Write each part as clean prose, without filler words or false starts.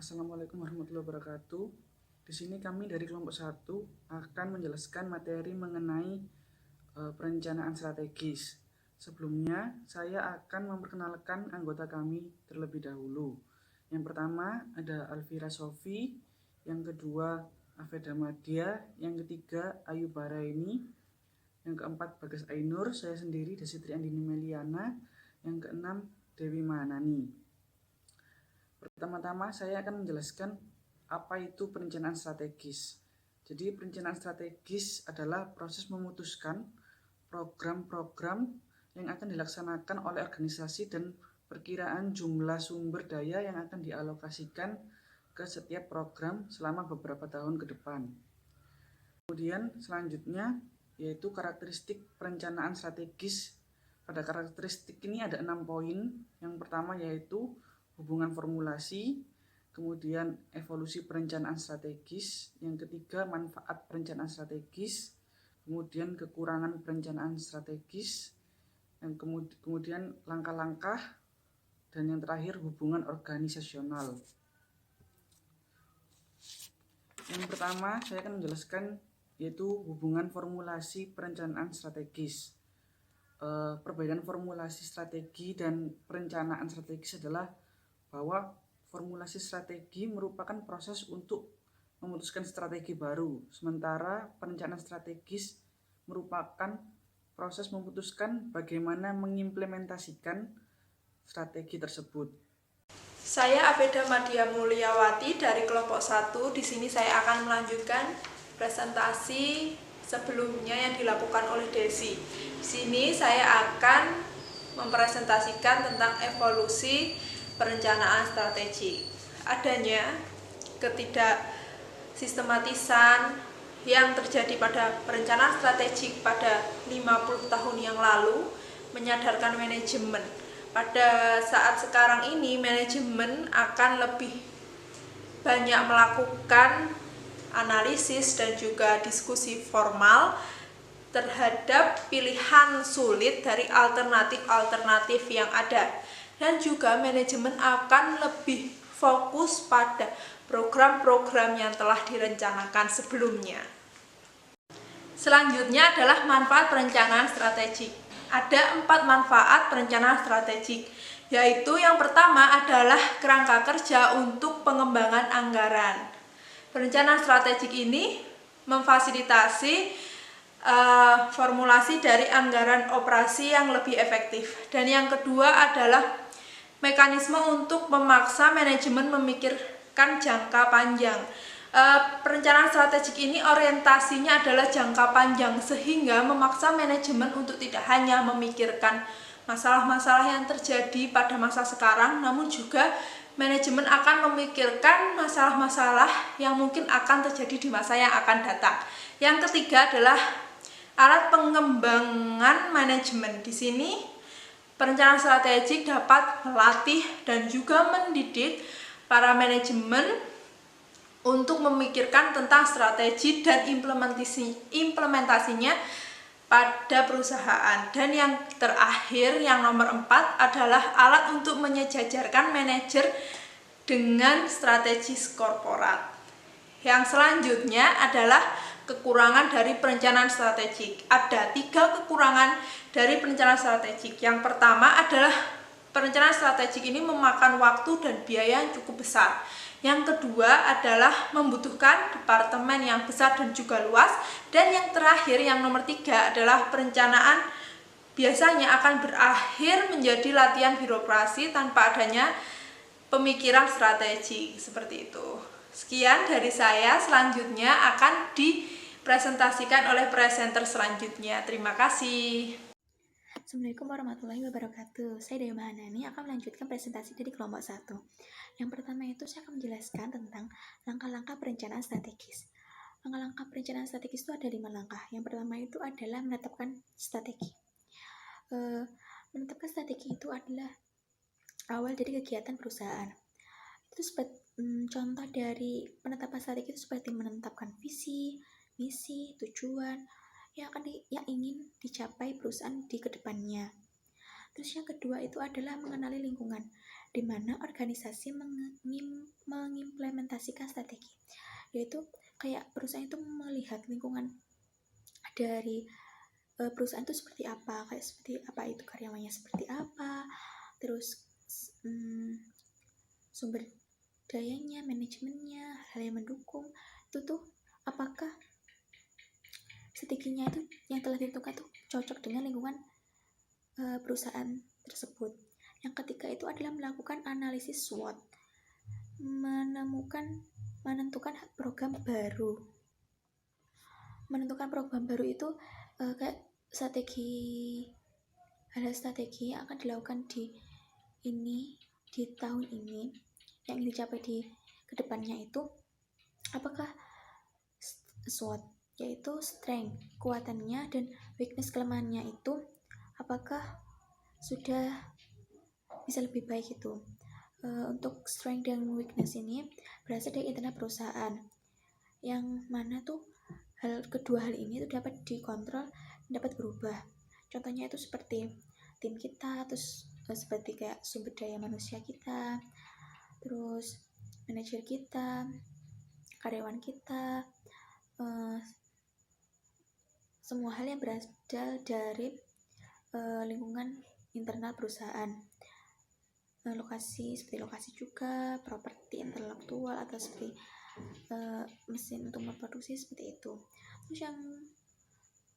Assalamualaikum warahmatullahi wabarakatuh. Di sini kami dari kelompok 1 akan menjelaskan materi mengenai perencanaan strategis. Sebelumnya, saya akan memperkenalkan anggota kami terlebih dahulu. Yang pertama ada Alvira Sofi, yang kedua Afeda Madia, yang ketiga Ayu Baraini, yang keempat Bagas Ainur, saya sendiri Desitri Andini Meliana, yang keenam Dewi Manani. Pertama-tama saya akan menjelaskan apa itu perencanaan strategis. Jadi perencanaan strategis adalah proses memutuskan program-program yang akan dilaksanakan oleh organisasi dan perkiraan jumlah sumber daya yang akan dialokasikan ke setiap program selama beberapa tahun ke depan. Kemudian selanjutnya yaitu karakteristik perencanaan strategis. Pada karakteristik ini ada 6 poin. Yang pertama yaitu hubungan formulasi, kemudian evolusi perencanaan strategis, yang ketiga manfaat perencanaan strategis, kemudian kekurangan perencanaan strategis, yang kemudian langkah-langkah, dan yang terakhir hubungan organisasional. Yang pertama saya akan menjelaskan yaitu hubungan formulasi perencanaan strategis. Perbedaan formulasi strategi dan perencanaan strategis adalah bahwa formulasi strategi merupakan proses untuk memutuskan strategi baru, sementara perencanaan strategis merupakan proses memutuskan bagaimana mengimplementasikan strategi tersebut. Saya Afeda Madia Mulyawati dari kelompok 1. Di sini saya akan melanjutkan presentasi sebelumnya yang dilakukan oleh Desi. Di sini saya akan mempresentasikan tentang evolusi perencanaan strategi. Adanya ketidaksistematisan yang terjadi pada perencanaan strategik pada 50 tahun yang lalu menyadarkan manajemen. Pada saat sekarang ini manajemen akan lebih banyak melakukan analisis dan juga diskusi formal terhadap pilihan sulit dari alternatif-alternatif yang ada. Dan juga manajemen akan lebih fokus pada program-program yang telah direncanakan sebelumnya. Selanjutnya adalah manfaat perencanaan strategik. Ada 4 manfaat perencanaan strategik, yaitu yang pertama adalah kerangka kerja untuk pengembangan anggaran. Perencanaan strategik ini memfasilitasi formulasi dari anggaran operasi yang lebih efektif. Dan yang kedua adalah mekanisme untuk memaksa manajemen memikirkan jangka panjang. Perencanaan strategik ini orientasinya adalah jangka panjang, sehingga memaksa manajemen untuk tidak hanya memikirkan masalah-masalah yang terjadi pada masa sekarang, namun juga manajemen akan memikirkan masalah-masalah yang mungkin akan terjadi di masa yang akan datang. Yang ketiga adalah alat pengembangan manajemen. Di sini perencanaan strategik dapat melatih dan juga mendidik para manajemen untuk memikirkan tentang strategi dan implementasinya pada perusahaan. Dan yang terakhir, yang nomor 4 adalah alat untuk menyejajarkan manajer dengan strategis korporat. Yang selanjutnya adalah kekurangan dari perencanaan strategik. Ada 3 kekurangan dari perencanaan strategik. Yang pertama adalah perencanaan strategik ini memakan waktu dan biaya yang cukup besar. Yang kedua adalah membutuhkan departemen yang besar dan juga luas. Dan yang terakhir, yang nomor 3 adalah perencanaan biasanya akan berakhir menjadi latihan birokrasi tanpa adanya pemikiran strategi. Seperti itu. Sekian dari saya, selanjutnya akan dipresentasikan oleh presenter selanjutnya. Terima kasih. Assalamualaikum warahmatullahi wabarakatuh. Saya Dewi Manani akan melanjutkan presentasi dari kelompok 1. Yang pertama itu saya akan menjelaskan tentang langkah-langkah perencanaan strategis. Langkah-langkah perencanaan strategis itu ada 5 langkah. Yang pertama itu adalah menetapkan strategi. Menetapkan strategi itu adalah awal dari kegiatan perusahaan. Itu contoh dari penetapan strategi itu seperti menetapkan visi, misi, tujuan yang ingin dicapai perusahaan di kedepannya. Terus yang kedua itu adalah mengenali lingkungan. di mana organisasi mengimplementasikan strategi, yaitu kayak perusahaan itu melihat lingkungan dari perusahaan itu seperti apa, kayak seperti apa itu karyawannya seperti apa, terus sumber dayanya, manajemennya, hal yang mendukung itu tuh apakah strateginya itu yang telah ditentukan itu cocok dengan lingkungan perusahaan tersebut. Yang ketiga itu adalah melakukan analisis SWOT, menentukan program baru. Menentukan program baru itu kayak hal strategi yang akan dilakukan di tahun ini yang ingin dicapai di kedepannya itu apakah SWOT, yaitu strength, kekuatannya, dan weakness, kelemahannya itu apakah sudah bisa lebih baik itu. Untuk strength dan weakness ini berasal dari internal perusahaan, yang mana tuh kedua hal ini tuh dapat dikontrol dan dapat berubah. Contohnya itu seperti tim kita, terus seperti kayak sumber daya manusia kita, terus manajer kita, karyawan kita, semua hal yang berasal dari lingkungan internal perusahaan. Seperti lokasi juga, properti intelektual atau seperti mesin untuk memproduksi seperti itu. Terus yang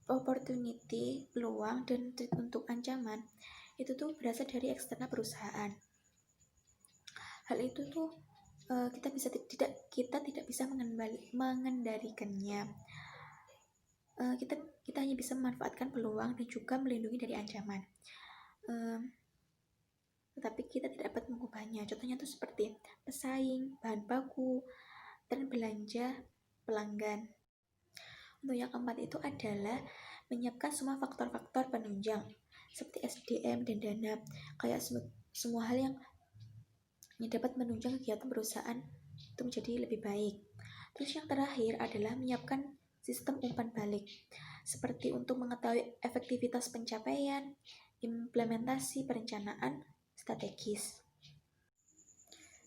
opportunity, peluang, dan untuk ancaman itu tuh berasal dari eksternal perusahaan. Hal itu tuh kita tidak bisa mengendalikannya. Kita hanya bisa memanfaatkan peluang dan juga melindungi dari ancaman. Tetapi kita tidak dapat mengubahnya. Contohnya itu seperti pesaing, bahan baku, dan belanja pelanggan. Untuk yang keempat itu adalah menyiapkan semua faktor-faktor penunjang seperti SDM dan dana, kayak semua hal yang dapat menunjang kegiatan perusahaan itu menjadi lebih baik. Terus yang terakhir adalah menyiapkan sistem umpan balik, seperti untuk mengetahui efektivitas pencapaian, implementasi perencanaan strategis.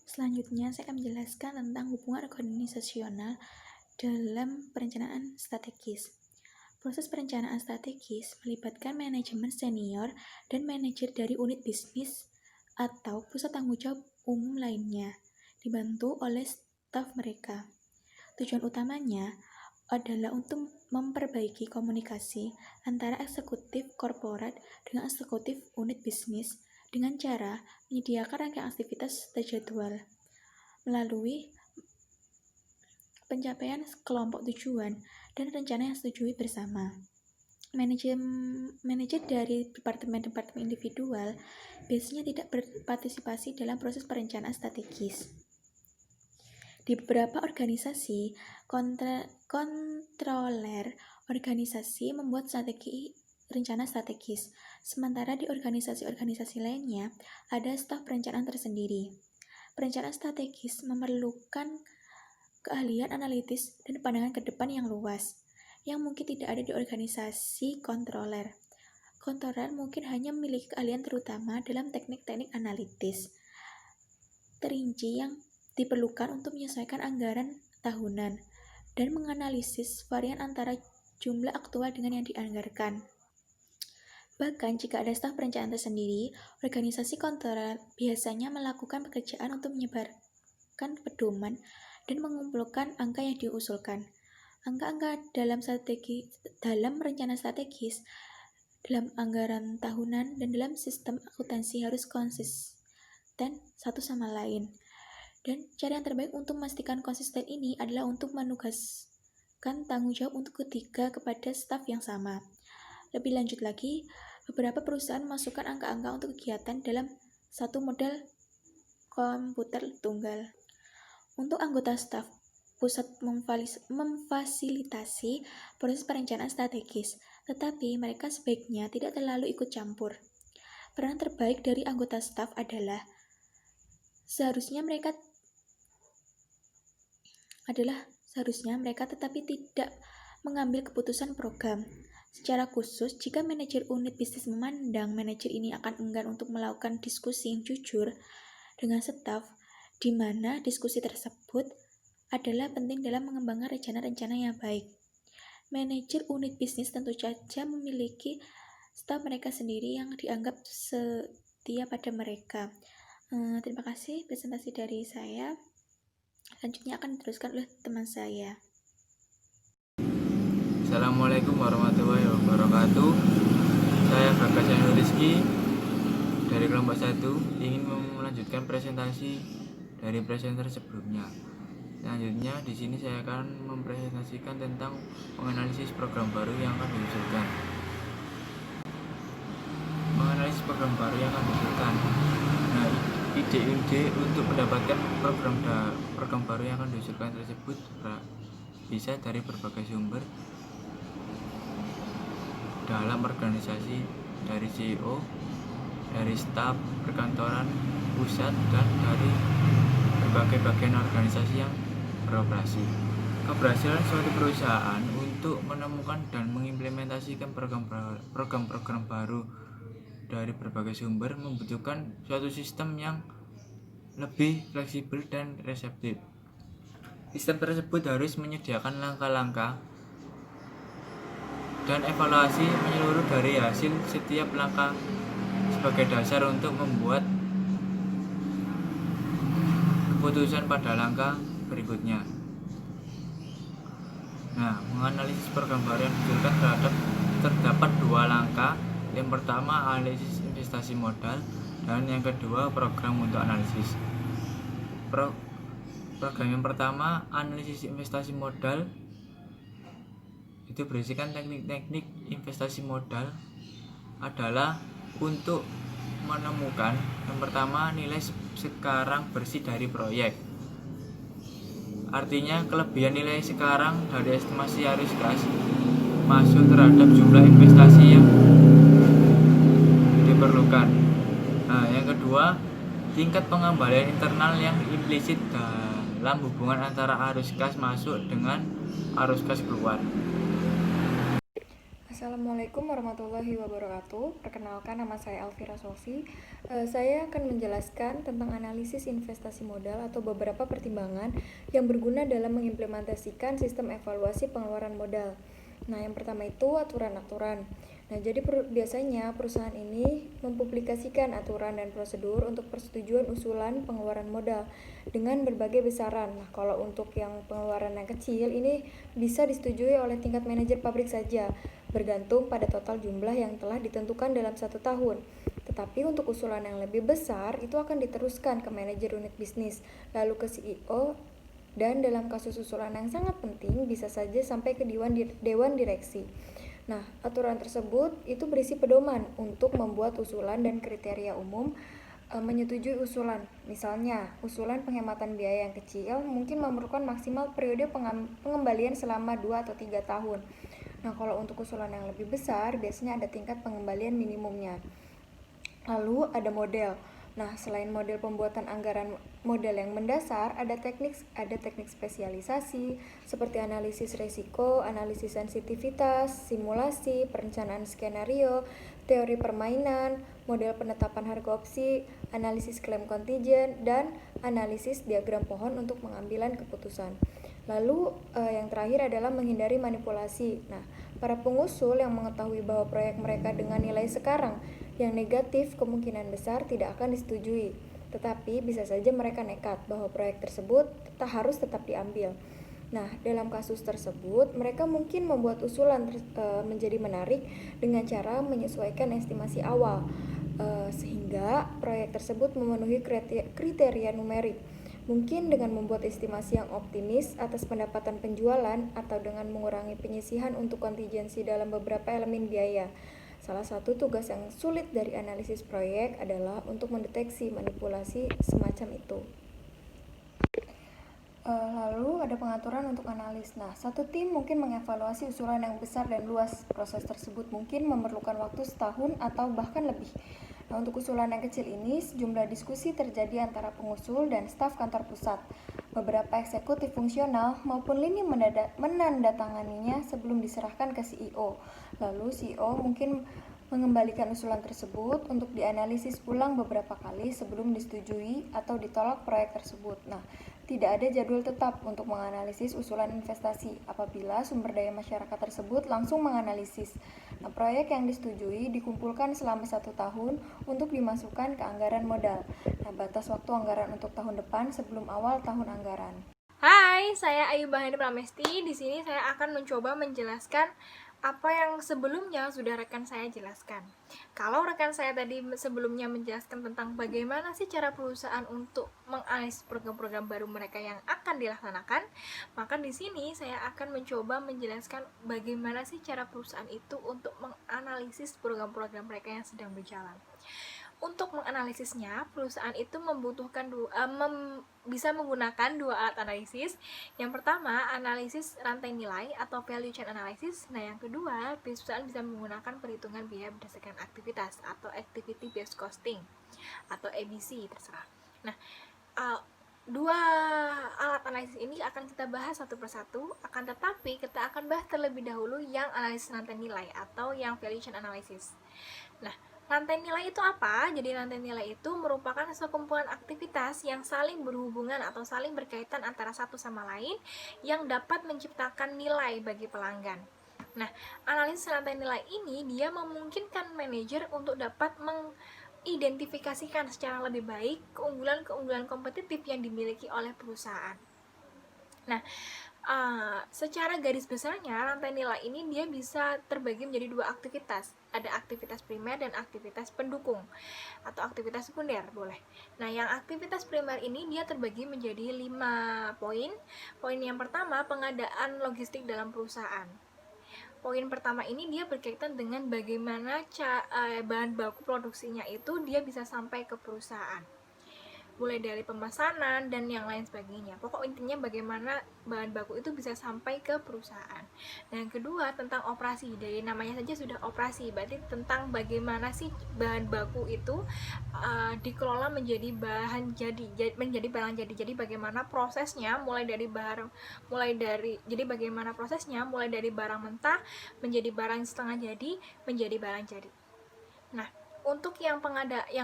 Selanjutnya, saya akan menjelaskan tentang hubungan organisasional dalam perencanaan strategis. Proses perencanaan strategis melibatkan manajemen senior dan manajer dari unit bisnis atau pusat tanggung jawab umum lainnya, dibantu oleh staf mereka. Tujuan utamanya adalah untuk memperbaiki komunikasi antara eksekutif korporat dengan eksekutif unit bisnis dengan cara menyediakan rangkaian aktivitas terjadwal melalui pencapaian kelompok tujuan dan rencana yang disetujui bersama. Manajer dari departemen-departemen individual biasanya tidak berpartisipasi dalam proses perencanaan strategis. Di beberapa organisasi, kontroler organisasi membuat rencana strategis, sementara di organisasi-organisasi lainnya ada staf perencanaan tersendiri. Perencanaan strategis memerlukan keahlian analitis dan pandangan ke depan yang luas, yang mungkin tidak ada di organisasi kontroler. Kontroler mungkin hanya memiliki keahlian terutama dalam teknik-teknik analitis terinci yang diperlukan untuk menyesuaikan anggaran tahunan dan menganalisis varian antara jumlah aktual dengan yang dianggarkan. Bahkan jika ada staf perencanaan tersendiri, organisasi kontroler biasanya melakukan pekerjaan untuk menyebarkan pedoman dan mengumpulkan angka yang diusulkan. Angka-angka dalam rencana strategis, dalam anggaran tahunan, dan dalam sistem akuntansi harus konsisten satu sama lain. Dan cara yang terbaik untuk memastikan konsisten ini adalah untuk menugaskan tanggung jawab untuk ketiga kepada staf yang sama. Lebih lanjut lagi, beberapa perusahaan memasukkan angka-angka untuk kegiatan dalam satu model komputer tunggal. Untuk anggota staf, pusat memfasilitasi proses perencanaan strategis, tetapi mereka sebaiknya tidak terlalu ikut campur. Peran terbaik dari anggota staf adalah seharusnya mereka tetapi tidak mengambil keputusan program. Secara khusus, jika manajer unit bisnis memandang manajer ini akan enggan untuk melakukan diskusi yang jujur dengan staf, di mana diskusi tersebut adalah penting dalam mengembangkan rencana-rencana yang baik. Manajer unit bisnis tentu saja memiliki staf mereka sendiri yang dianggap setia pada mereka. Terima kasih presentasi dari saya. Selanjutnya akan diteruskan oleh teman saya. Assalamualaikum warahmatullahi wabarakatuh. Saya Bagas Ainul Rizky dari kelompok 1 ingin melanjutkan presentasi dari presenter sebelumnya. Selanjutnya di sini saya akan mempresentasikan tentang menganalisis program baru yang akan diusulkan. Menganalisis program baru yang akan diusulkan. Nah, ide-ide untuk mendapatkan program baru yang akan diusulkan tersebut bisa dari berbagai sumber dalam organisasi, dari CEO, dari staf perkantoran pusat, dan dari berbagai bagian organisasi yang beroperasi. Keberhasilan suatu perusahaan untuk menemukan dan mengimplementasikan program-program baru dari berbagai sumber membutuhkan suatu sistem yang lebih fleksibel dan reseptif. Sistem tersebut harus menyediakan langkah-langkah dan evaluasi menyeluruh dari hasil setiap langkah sebagai dasar untuk membuat keputusan pada langkah berikutnya. Nah, menganalisis program baru yang diusulkan terdapat dua langkah. Yang pertama, analisis investasi modal, dan yang kedua, program untuk analisis. Program yang pertama, analisis investasi modal, itu berisikan teknik-teknik investasi modal adalah untuk menemukan yang pertama nilai sekarang bersih dari proyek. Artinya kelebihan nilai sekarang dari estimasi arus kas masuk terhadap jumlah investasi yang diperlukan. Nah, yang kedua, tingkat pengembalian internal yang implisit dalam hubungan antara arus kas masuk dengan arus kas keluar. Assalamualaikum warahmatullahi wabarakatuh. Perkenalkan, nama saya Alfira Sofi. Saya akan menjelaskan tentang analisis investasi modal atau beberapa pertimbangan yang berguna dalam mengimplementasikan sistem evaluasi pengeluaran modal. Nah, yang pertama itu aturan-aturan. Nah, jadi biasanya perusahaan ini mempublikasikan aturan dan prosedur untuk persetujuan usulan pengeluaran modal dengan berbagai besaran. Nah, kalau untuk yang pengeluaran yang kecil ini bisa disetujui oleh tingkat manajer pabrik saja, bergantung pada total jumlah yang telah ditentukan dalam 1 tahun. Tetapi untuk usulan yang lebih besar itu akan diteruskan ke manajer unit bisnis, lalu ke CEO, dan dalam kasus usulan yang sangat penting bisa saja sampai ke dewan direksi. Nah, aturan tersebut itu berisi pedoman untuk membuat usulan dan kriteria umum menyetujui usulan. Misalnya, usulan penghematan biaya yang kecil mungkin memerlukan maksimal periode pengembalian selama 2 atau 3 tahun. Nah, kalau untuk usulan yang lebih besar, biasanya ada tingkat pengembalian minimumnya. Lalu ada model. Nah, selain model pembuatan anggaran model yang mendasar, ada teknik spesialisasi seperti analisis risiko, analisis sensitivitas, simulasi, perencanaan skenario, teori permainan, model penetapan harga opsi, analisis klaim kontijen, dan analisis diagram pohon untuk pengambilan keputusan. Lalu yang terakhir adalah menghindari manipulasi. Nah, para pengusul yang mengetahui bahwa proyek mereka dengan nilai sekarang yang negatif kemungkinan besar tidak akan disetujui, tetapi bisa saja mereka nekat bahwa proyek tersebut harus tetap diambil. Nah, dalam kasus tersebut, mereka mungkin membuat usulan menjadi menarik dengan cara menyesuaikan estimasi awal, sehingga proyek tersebut memenuhi kriteria numerik. Mungkin dengan membuat estimasi yang optimis atas pendapatan penjualan atau dengan mengurangi penyisihan untuk kontingensi dalam beberapa elemen biaya. Salah satu tugas yang sulit dari analisis proyek adalah untuk mendeteksi manipulasi semacam itu. Lalu ada pengaturan untuk analis. Nah, satu tim mungkin mengevaluasi usulan yang besar dan luas. Proses tersebut mungkin memerlukan waktu setahun atau bahkan lebih. Nah, untuk usulan yang kecil ini, sejumlah diskusi terjadi antara pengusul dan staf kantor pusat. Beberapa eksekutif fungsional maupun lini menandatanganinya sebelum diserahkan ke CEO. Lalu CEO mungkin mengembalikan usulan tersebut untuk dianalisis ulang beberapa kali sebelum disetujui atau ditolak proyek tersebut. Nah, tidak ada jadwal tetap untuk menganalisis usulan investasi apabila sumber daya masyarakat tersebut langsung menganalisis. Nah, proyek yang disetujui dikumpulkan selama 1 tahun untuk dimasukkan ke anggaran modal. Nah, batas waktu anggaran untuk tahun depan sebelum awal tahun anggaran. Hai, saya Ayu Bahani Pramesti. Di sini saya akan mencoba menjelaskan apa yang sebelumnya sudah rekan saya jelaskan. Kalau rekan saya tadi sebelumnya menjelaskan tentang bagaimana sih cara perusahaan untuk menganalisis program-program baru mereka yang akan dilaksanakan, maka di sini saya akan mencoba menjelaskan bagaimana sih cara perusahaan itu untuk menganalisis program-program mereka yang sedang berjalan. Untuk menganalisisnya, perusahaan itu membutuhkan bisa menggunakan 2 alat analisis. Yang pertama, analisis rantai nilai atau value chain analysis. Nah, yang kedua, perusahaan bisa menggunakan perhitungan biaya berdasarkan aktivitas atau activity based costing atau ABC, terserah. Nah, 2 alat analisis ini akan kita bahas satu persatu, akan tetapi kita akan bahas terlebih dahulu yang analisis rantai nilai atau yang value chain analysis. Nah, rantai nilai itu apa? Jadi rantai nilai itu merupakan sekumpulan aktivitas yang saling berhubungan atau saling berkaitan antara satu sama lain yang dapat menciptakan nilai bagi pelanggan. Nah, analisis rantai nilai ini dia memungkinkan manajer untuk dapat mengidentifikasikan secara lebih baik keunggulan-keunggulan kompetitif yang dimiliki oleh perusahaan. Nah, secara garis besarnya rantai nilai ini dia bisa terbagi menjadi 2 aktivitas. Ada aktivitas primer dan aktivitas pendukung atau aktivitas sekunder boleh. Nah, yang aktivitas primer ini dia terbagi menjadi 5 poin. Poin yang pertama, pengadaan logistik dalam perusahaan. Poin pertama ini dia berkaitan dengan bagaimana bahan baku produksinya itu dia bisa sampai ke perusahaan, mulai dari pemesanan dan yang lain sebagainya. Pokok intinya bagaimana bahan baku itu bisa sampai ke perusahaan. Dan yang kedua tentang operasi. Dari namanya saja sudah operasi, berarti tentang bagaimana sih bahan baku itu dikelola menjadi barang jadi. Jadi bagaimana prosesnya mulai dari barang mentah menjadi barang setengah jadi menjadi barang jadi. Nah, untuk yang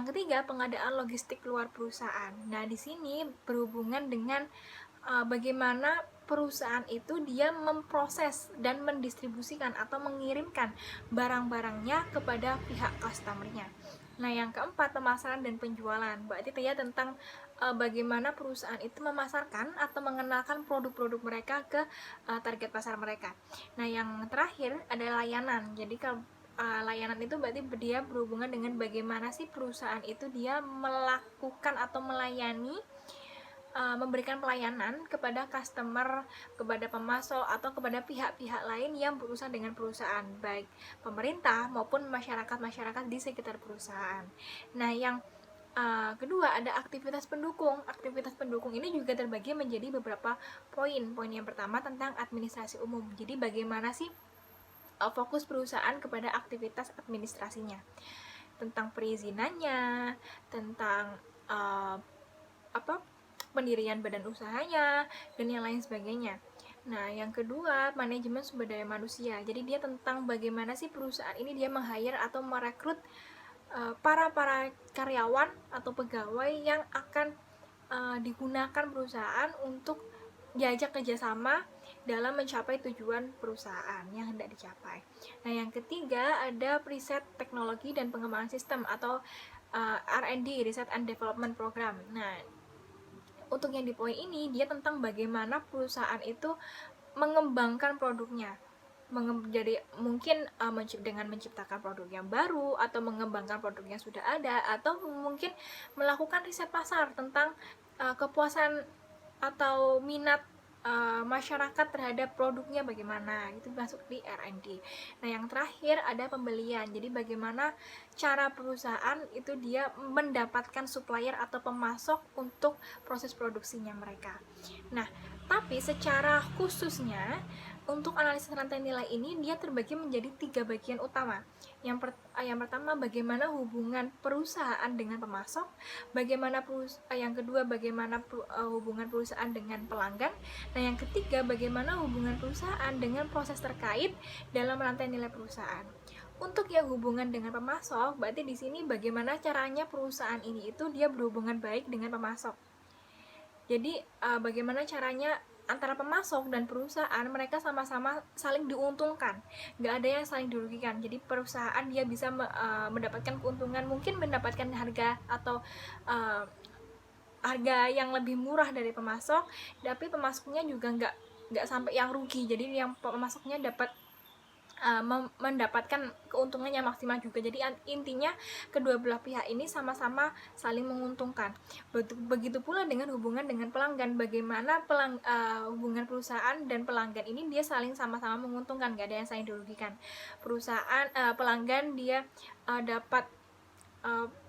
ketiga, pengadaan logistik luar perusahaan. Nah, di sini berhubungan dengan bagaimana perusahaan itu dia memproses dan mendistribusikan atau mengirimkan barang-barangnya kepada pihak customer-nya. Nah, yang keempat, pemasaran dan penjualan. Berarti dia tentang bagaimana perusahaan itu memasarkan atau mengenalkan produk-produk mereka ke target pasar mereka. Nah, yang terakhir ada layanan. Jadi kalau layanan itu berarti dia berhubungan dengan bagaimana sih perusahaan itu dia melakukan atau melayani memberikan pelayanan kepada customer, kepada pemasok atau kepada pihak-pihak lain yang berurusan dengan perusahaan, baik pemerintah maupun masyarakat di sekitar perusahaan. Nah, yang kedua ada aktivitas pendukung. Aktivitas pendukung ini juga terbagi menjadi beberapa poin. Poin yang pertama tentang administrasi umum. Jadi bagaimana sih fokus perusahaan kepada aktivitas administrasinya, tentang perizinannya, tentang pendirian badan usahanya dan yang lain sebagainya. Nah, yang kedua manajemen sumber daya manusia. Jadi dia tentang bagaimana sih perusahaan ini dia meng-hire atau merekrut para karyawan atau pegawai yang akan digunakan perusahaan untuk diajak kerjasama dalam mencapai tujuan perusahaan yang hendak dicapai. Nah, yang ketiga ada riset teknologi dan pengembangan sistem atau R&D, Research and Development Program. Nah, untuk yang di poin ini dia tentang bagaimana perusahaan itu mengembangkan produknya. Jadi mungkin dengan menciptakan produk yang baru atau mengembangkan produk yang sudah ada, atau mungkin melakukan riset pasar tentang kepuasan atau minat masyarakat terhadap produknya bagaimana, itu masuk di R&D. Nah, yang terakhir ada pembelian. Jadi bagaimana cara perusahaan itu dia mendapatkan supplier atau pemasok untuk proses produksinya mereka. Nah, tapi secara khususnya untuk analisis rantai nilai ini dia terbagi menjadi 3 bagian utama. Yang pertama bagaimana hubungan perusahaan dengan pemasok, yang kedua bagaimana hubungan perusahaan dengan pelanggan, nah yang ketiga bagaimana hubungan perusahaan dengan proses terkait dalam rantai nilai perusahaan. Untuk yang hubungan dengan pemasok, berarti di sini bagaimana caranya perusahaan ini itu dia berhubungan baik dengan pemasok. Jadi bagaimana caranya antara pemasok dan perusahaan mereka sama-sama saling diuntungkan, nggak ada yang saling dirugikan. Jadi perusahaan dia bisa mendapatkan keuntungan, mungkin mendapatkan harga atau harga yang lebih murah dari pemasok, tapi pemasoknya juga nggak sampai yang rugi. Jadi yang pemasoknya dapat mendapatkan keuntungannya maksimal juga. Jadi intinya kedua belah pihak ini sama-sama saling menguntungkan. Begitu pula dengan hubungan dengan pelanggan, bagaimana hubungan perusahaan dan pelanggan ini dia saling sama-sama menguntungkan, gak ada yang saling dirugikan. Pelanggan dia dapat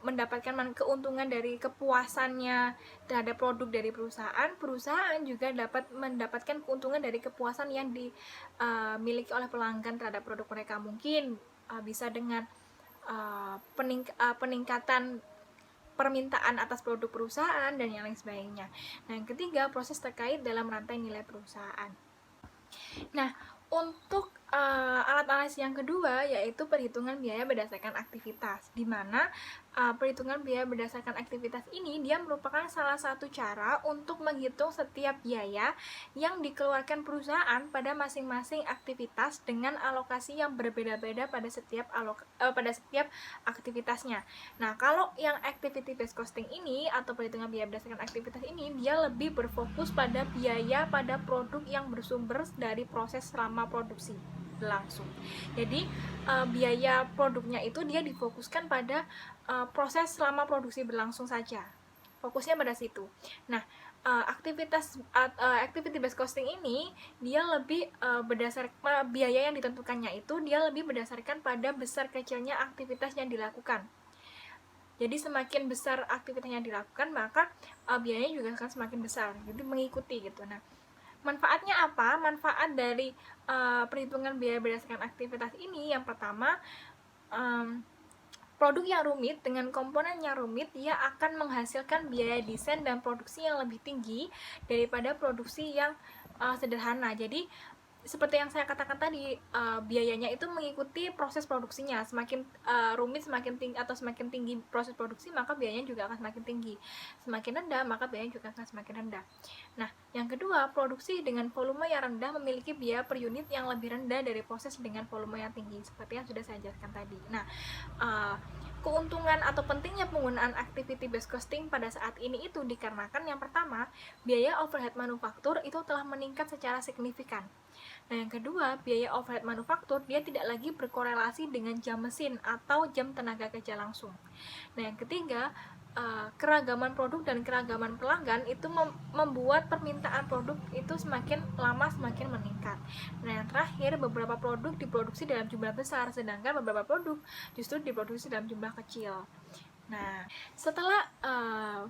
mendapatkan keuntungan dari kepuasannya terhadap produk dari perusahaan juga dapat mendapatkan keuntungan dari kepuasan yang dimiliki oleh pelanggan terhadap produk mereka. Mungkin bisa dengan peningkatan permintaan atas produk perusahaan dan yang lain sebagainya. Nah, yang ketiga, proses terkait dalam rantai nilai perusahaan. Nah, untuk alat analisis yang kedua yaitu perhitungan biaya berdasarkan aktivitas, di mana perhitungan biaya berdasarkan aktivitas ini dia merupakan salah satu cara untuk menghitung setiap biaya yang dikeluarkan perusahaan pada masing-masing aktivitas dengan alokasi yang berbeda-beda pada setiap aktivitasnya. Nah, kalau yang activity based costing ini atau perhitungan biaya berdasarkan aktivitas ini dia lebih berfokus pada biaya pada produk yang bersumber dari proses selama produksi berlangsung. Jadi biaya produknya itu dia difokuskan pada proses selama produksi berlangsung saja. Fokusnya pada situ. Nah, activity based costing ini dia lebih berdasarkan biaya yang ditentukannya itu dia lebih berdasarkan pada besar kecilnya aktivitas yang dilakukan. Jadi semakin besar aktivitas yang dilakukan maka biayanya juga akan semakin besar. Jadi mengikuti gitu. Nah, manfaatnya apa? Manfaat dari perhitungan biaya berdasarkan aktivitas ini yang pertama, produk yang rumit dengan komponen yang rumit dia akan menghasilkan biaya desain dan produksi yang lebih tinggi daripada produksi yang sederhana. Jadi seperti yang saya katakan tadi, biayanya itu mengikuti proses produksinya. Semakin rumit semakin tinggi atau semakin tinggi proses produksi maka biayanya juga akan semakin tinggi. Semakin rendah maka biayanya juga akan semakin rendah. Nah, yang kedua, produksi dengan volume yang rendah memiliki biaya per unit yang lebih rendah dari proses dengan volume yang tinggi, seperti yang sudah saya jelaskan tadi. Nah, keuntungan atau pentingnya penggunaan activity based costing pada saat ini itu dikarenakan yang pertama, biaya overhead manufaktur itu telah meningkat secara signifikan. Nah, yang kedua, biaya overhead manufaktur dia tidak lagi berkorelasi dengan jam mesin atau jam tenaga kerja langsung. Nah, yang ketiga, keragaman produk dan keragaman pelanggan itu membuat permintaan produk itu semakin lama semakin meningkat. Nah, yang terakhir, beberapa produk diproduksi dalam jumlah besar, sedangkan beberapa produk justru diproduksi dalam jumlah kecil. Nah, setelah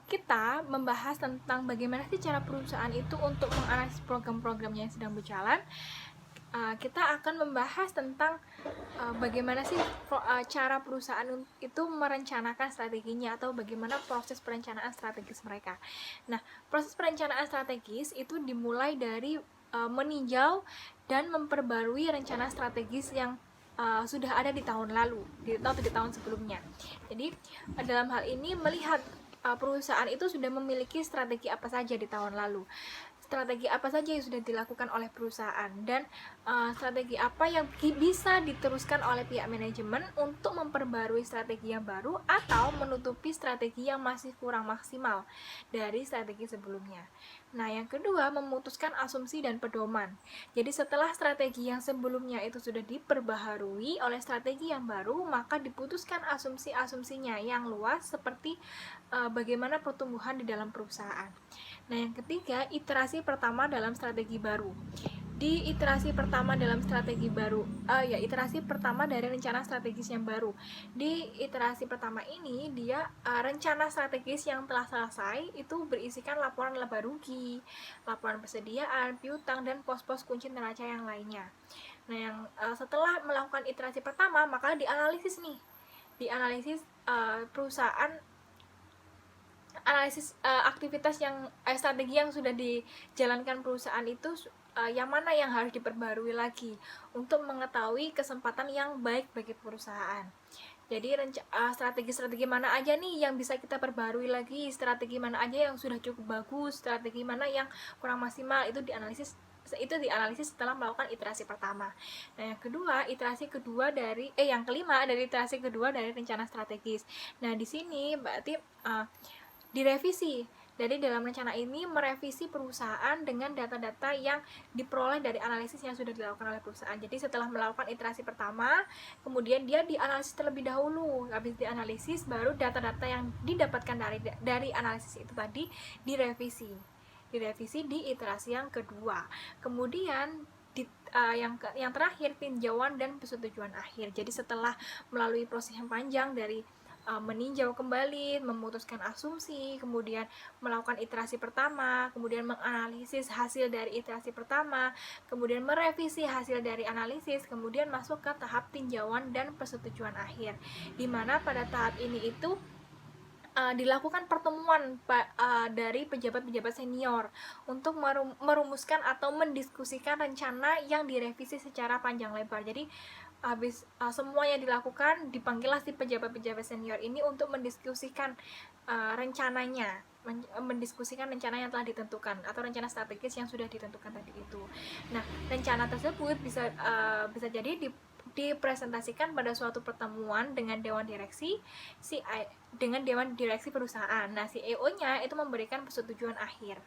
kita membahas tentang bagaimana sih cara perusahaan itu untuk menganalisis program-programnya yang sedang berjalan, kita akan membahas tentang bagaimana sih cara perusahaan itu merencanakan strateginya atau bagaimana proses perencanaan strategis mereka. Nah, proses perencanaan strategis itu dimulai dari meninjau dan memperbarui rencana strategis yang sudah ada di tahun lalu, atau di tahun sebelumnya. Jadi, dalam hal ini melihat perusahaan itu sudah memiliki strategi apa saja di tahun lalu. Strategi apa saja yang sudah dilakukan oleh perusahaan dan strategi apa yang bisa diteruskan oleh pihak manajemen untuk memperbarui strategi yang baru atau menutupi strategi yang masih kurang maksimal dari strategi sebelumnya. Nah, yang kedua, memutuskan asumsi dan pedoman. Jadi setelah strategi yang sebelumnya itu sudah diperbaharui oleh strategi yang baru, maka diputuskan asumsi-asumsinya yang luas seperti bagaimana pertumbuhan di dalam perusahaan. Nah, yang ketiga, iterasi pertama dalam strategi baru. Di iterasi pertama dalam strategi baru, iterasi pertama dari rencana strategis yang baru. Di iterasi pertama ini, dia rencana strategis yang telah selesai itu berisikan laporan laba rugi, laporan persediaan, piutang, dan pos-pos kunci neraca yang lainnya. Nah, yang setelah melakukan iterasi pertama, maka dianalisis dianalisis perusahaan, analisis aktivitas yang strategi yang sudah dijalankan perusahaan itu yang mana yang harus diperbarui lagi untuk mengetahui kesempatan yang baik bagi perusahaan. Jadi strategi-strategi mana aja nih yang bisa kita perbarui lagi, strategi mana aja yang sudah cukup bagus, strategi mana yang kurang maksimal, itu dianalisis setelah melakukan iterasi pertama. Nah, yang kelima dari iterasi kedua dari rencana strategis. Nah, di sini berarti direvisi. Jadi dalam rencana ini merevisi perusahaan dengan data-data yang diperoleh dari analisis yang sudah dilakukan oleh perusahaan. Jadi setelah melakukan iterasi pertama, kemudian dia dianalisis terlebih dahulu. Habis dianalisis, baru data-data yang didapatkan dari analisis itu tadi direvisi di iterasi yang kedua. Kemudian yang terakhir, tinjauan dan persetujuan akhir. Jadi setelah melalui proses yang panjang dari meninjau kembali, memutuskan asumsi, kemudian melakukan iterasi pertama, kemudian menganalisis hasil dari iterasi pertama, kemudian merevisi hasil dari analisis, kemudian masuk ke tahap tinjauan dan persetujuan akhir, di mana pada tahap ini itu dilakukan pertemuan dari pejabat-pejabat senior untuk merumuskan atau mendiskusikan rencana yang direvisi secara panjang lebar. Jadi habis semuanya dilakukan, dipanggillah si pejabat-pejabat senior ini untuk mendiskusikan mendiskusikan rencana yang telah ditentukan atau rencana strategis yang sudah ditentukan tadi itu. Nah, rencana tersebut bisa jadi dipresentasikan pada suatu pertemuan dengan dewan direksi perusahaan. Nah, CEO-nya itu memberikan persetujuan akhir.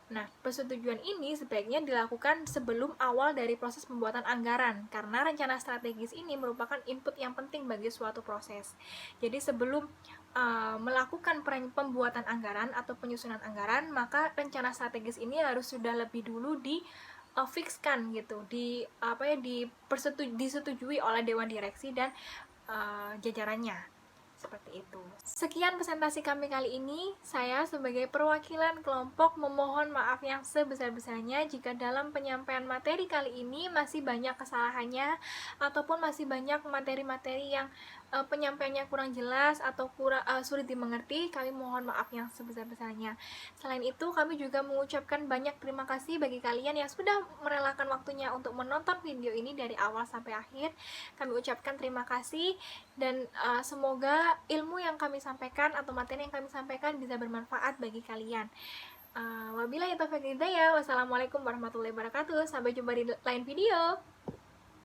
Nah, persetujuan ini sebaiknya dilakukan sebelum awal dari proses pembuatan anggaran, karena rencana strategis ini merupakan input yang penting bagi suatu proses. Jadi sebelum melakukan pembuatan anggaran atau penyusunan anggaran, maka rencana strategis ini harus sudah lebih dulu difikskan gitu, disetujui oleh dewan direksi dan jajarannya. Seperti itu. Sekian presentasi kami kali ini. Saya sebagai perwakilan kelompok memohon maaf yang sebesar-besarnya jika dalam penyampaian materi kali ini masih banyak kesalahannya ataupun masih banyak materi-materi yang penyampaiannya kurang jelas atau sulit dimengerti. Kami mohon maaf yang sebesar-besarnya. Selain itu, kami juga mengucapkan banyak terima kasih bagi kalian yang sudah merelakan waktunya untuk menonton video ini dari awal sampai akhir. Kami ucapkan terima kasih dan semoga ilmu yang kami sampaikan atau materi yang kami sampaikan bisa bermanfaat bagi kalian. Wabillahi taufiq wal hidayah. Wassalamualaikum warahmatullahi wabarakatuh. Sampai jumpa di lain video.